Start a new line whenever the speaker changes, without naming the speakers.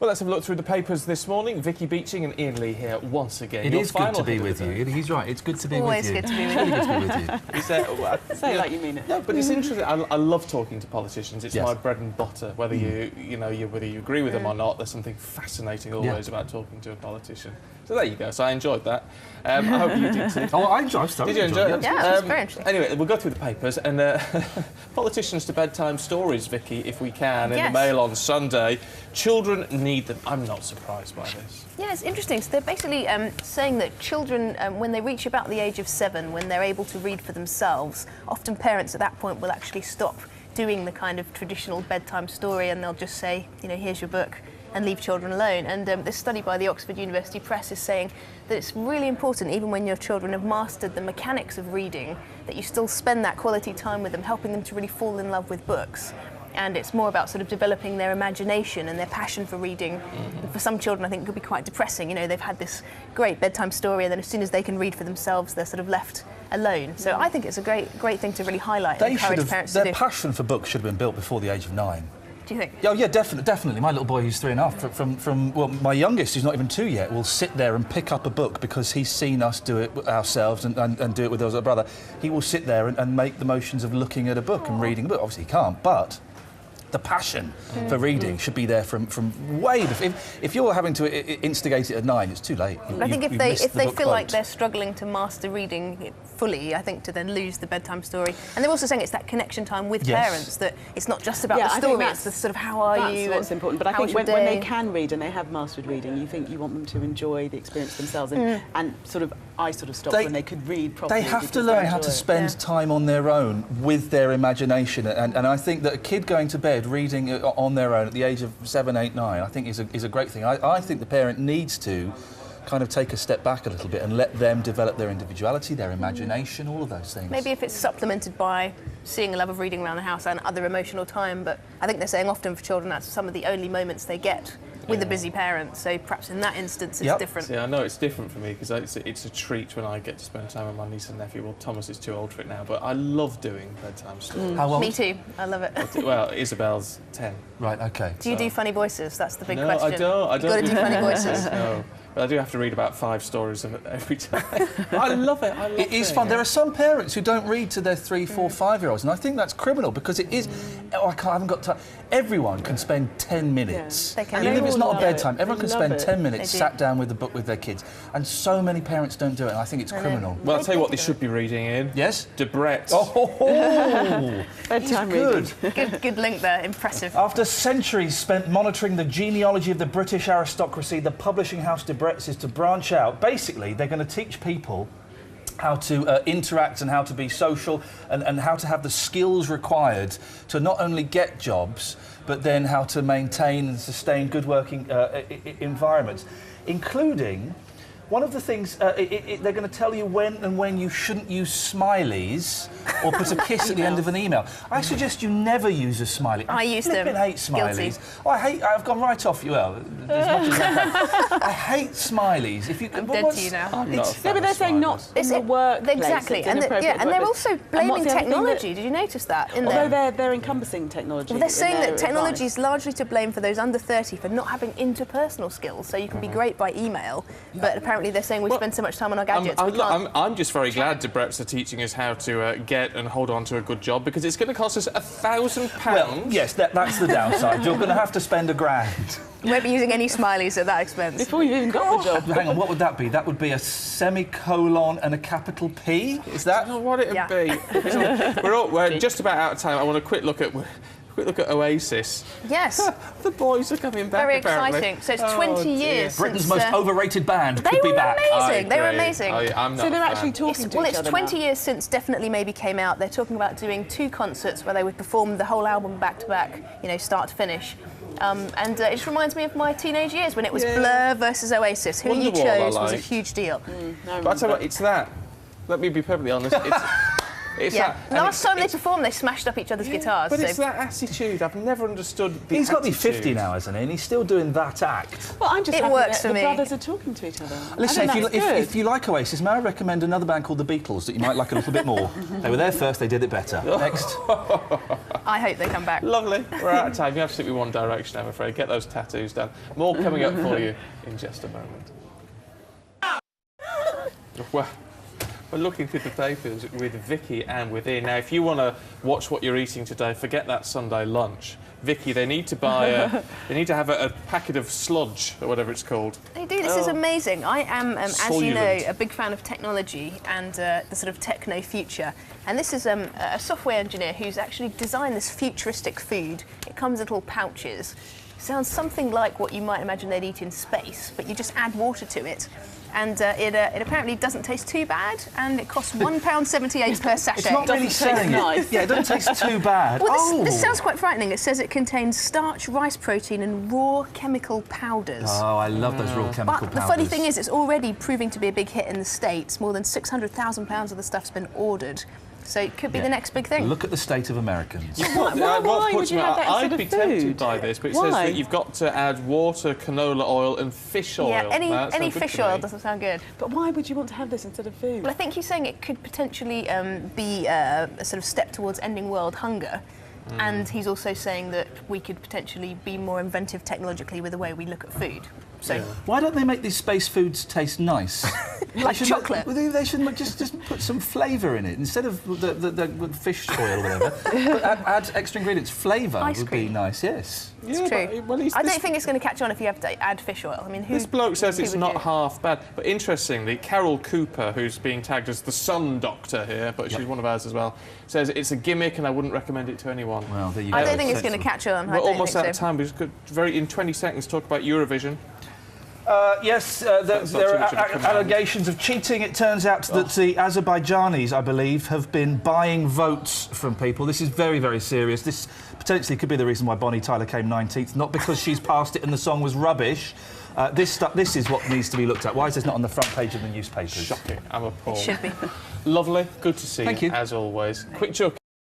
Well, let's have a look through the papers this morning. Vicky Beeching and Iain Lee here once again.
It is good to be with you. He's right. It's good to be with you.
Always good to be with
you. It's really good to be with you.
Say it like you mean it.
No, but it's interesting. I love talking to politicians. It's my bread and butter. Whether whether you agree with them or not, there's something fascinating always about talking to a politician. So there you go. So I enjoyed that. I hope you did too.
Oh, I enjoyed it.
Did you enjoy it?
Yeah, it was very interesting.
Anyway, we'll go through the papers and politicians to bedtime stories, Vicky, if we can, in the Mail on Sunday. Children need them. I'm not surprised by this.
Yeah, it's interesting. So they're basically saying that children, when they reach about the age of 7, when they're able to read for themselves, often parents at that point will actually stop doing the kind of traditional bedtime story and they'll just say, here's your book, and leave children alone. And this study by the Oxford University Press is saying that it's really important, even when your children have mastered the mechanics of reading, that you still spend that quality time with them, helping them to really fall in love with books. And it's more about sort of developing their imagination and their passion for reading. And for some children, I think it could be quite depressing. They've had this great bedtime story, and then as soon as they can read for themselves, they're sort of left alone. So I think it's a great thing to really highlight and encourage parents to do.
Their passion for books should have been built before the age of 9.
Do you think?
Oh, yeah, definitely. My little boy, who's 3.5, well, my youngest, who's not even 2 yet, will sit there and pick up a book because he's seen us do it ourselves and do it with his brother. He will sit there and make the motions of looking at a book and reading a book. Obviously, he can't, but the passion for reading should be there from way before. If you're having to instigate it at 9, it's too late.
I think if they feel like they're struggling to master reading fully, I think to then lose the bedtime story. And they're also saying it's that connection time with parents, that it's not just about the story, it's the sort of how are you.
That's what's important. But I think when they can read and they have mastered reading, you want them to enjoy the experience themselves. And I stopped when they could read properly.
They have to learn how to spend time on their own with their imagination. And I think that a kid going to bed reading on their own at the age of 7, 8, 9, I think is a great thing. I think the parent needs to kind of take a step back a little bit and let them develop their individuality, their imagination, all of those things.
Maybe if it's supplemented by seeing a love of reading around the house and other emotional time, but I think they're saying often for children that's some of the only moments they get with a busy parent, so perhaps in that instance it's different.
Yeah, I know it's different for me because it's a treat when I get to spend time with my niece and nephew. Well, Thomas is too old for it now, but I love doing bedtime stories.
How old?
Me too, I love it.
Well, Isabel's 10.
Right, OK.
Do you do funny voices? That's the big
No,
question.
I don't.
You've got to do funny voices.
No. But I do have to read about 5 stories of it every time. I love it.
It is fun. There are some parents who don't read to their 3, 4, 5-year-olds, and I think that's criminal because it is. I haven't got time. Everyone can spend 10 minutes.
They can.
Even if it's not a bedtime, everyone can spend
it.
10 minutes sat down with a book with their kids, and so many parents don't do it. And I think it's criminal.
Well, I'll tell you what they should be reading in.
Yes.
Debrett.
Oh,
bedtime
good.
Good link there. Impressive.
After centuries spent monitoring the genealogy of the British aristocracy, the publishing house Debrett's is to branch out. Basically, they're going to teach people how to interact and how to be social and how to have the skills required to not only get jobs, but then how to maintain and sustain good working environments, including one of the things they're going to tell you when you shouldn't use smileys or put a kiss at the end of an email. I suggest you never use a smiley.
I use them.
I hate smileys. Oh, I've gone right off you. Well, as much as I can. I hate smileys. If you
I'm dead to you now.
But they're saying not in the workplace.
Exactly, and they're also blaming technology. Did you notice that?
Although they're encompassing technology.
Well, they're saying that technology is largely to blame for those under 30 for not having interpersonal skills. So you can be great by email, but apparently they're saying we spend so much time on our gadgets.
I'm just very glad Debrett's are teaching us how to get and hold on to a good job because it's going to cost us £1,000.
Well, yes, that's the downside. You're going to have to spend £1,000.
You won't be using any smileys at that expense.
Before you've even got the job.
Hang on, what would that be? That would be a semicolon and a capital P? Is that?
I don't know what it'd be. We're just about out of time. I want a quick look at Oasis.
Yes.
The boys are coming back.
Very
apparently.
exciting. So it's 20 years
Britain's
since,
most overrated band could be back.
Amazing. They were amazing.
I'm not
so they're actually talking to each other.
Well, it's 20 years since Definitely Maybe came out. They're talking about doing 2 concerts where they would perform the whole album back to back, start to finish. And it just reminds me of my teenage years when it was Blur versus Oasis. Who you chose was a huge deal.
But I tell you what, it's that. Let me be perfectly honest.
Last time they performed, they smashed up each other's guitars.
But it's that attitude. I've never understood the
He's got to be
attitude.
50 now, hasn't he? And he's still doing that act.
Well, I'm just
It
happy
works
that
for
the
me.
brothers are talking to each other.
Listen, if you like Oasis, may I recommend another band called The Beatles that you might like a little bit more? They were there first, they did it better. Next.
I hope they come back.
Lovely. We're out of time. You have to stick with one direction, I'm afraid. Get those tattoos done. More coming up for you in just a moment. Well, we're looking through the papers with Vicky and with Iain. Now, if you want to watch what you're eating today, forget that Sunday lunch. Vicky, they need to buy they need to have a packet of sludge, or whatever it's called.
They do. This is amazing. I am, as you know,
Solulent.
a big fan of technology and the sort of techno future. And this is a software engineer who's actually designed this futuristic food. It comes in little pouches. Sounds something like what you might imagine they'd eat in space, but you just add water to it. And it apparently doesn't taste too bad, and it costs £1.78 per sachet.
It's not really saying
nice.
Yeah, it doesn't taste too bad.
Well, this sounds quite frightening. It says it contains starch, rice protein, and raw chemical powders.
Oh, I love those raw chemical powders.
But the funny thing is, it's already proving to be a big hit in the States. More than £600,000 of the stuff's been ordered. So it could be the next big thing.
Look at the state of Americans.
Why would you have that
I'd
instead
be
of
tempted
food?
by this, but it says that you've got to add water, canola oil and fish oil.
Yeah, any
Sounds good
fish
to
oil
me.
doesn't sound good.
But why would you want to have this instead of food?
Well, I think he's saying it could potentially be a sort of step towards ending world hunger. And he's also saying that we could potentially be more inventive technologically with the way we look at food. So
Why don't they make these space foods taste nice?
like chocolate.
They should just put some flavour in it instead of the fish oil or whatever. But add extra ingredients. Flavour
Ice
would be
cream.
nice. Yes.
It's
Yeah,
true.
but, well,
I don't think it's going to catch on if you have to add fish oil. I mean,
This bloke says
who
it's
would
not
do it?
half bad. But interestingly, Carol Cooper, who's being tagged as the sun doctor here, but she's one of ours as well, says it's a gimmick and I wouldn't recommend it to anyone.
Well, there you go.
I don't think it's going to catch on.
We're almost out of time. We just could in 20 seconds talk about Eurovision.
Yes,
not
there
too
are
much of a command.
allegations of cheating. It turns out that the Azerbaijanis, I believe, have been buying votes from people. This is very, very serious. This potentially could be the reason why Bonnie Tyler came 19th, not because she's passed it and the song was rubbish. This is what needs to be looked at. Why is this not on the front page of the newspapers?
Shocking. I'm appalled.
It should be.
Lovely. Good to see
Thank you.
as always. Quick joke.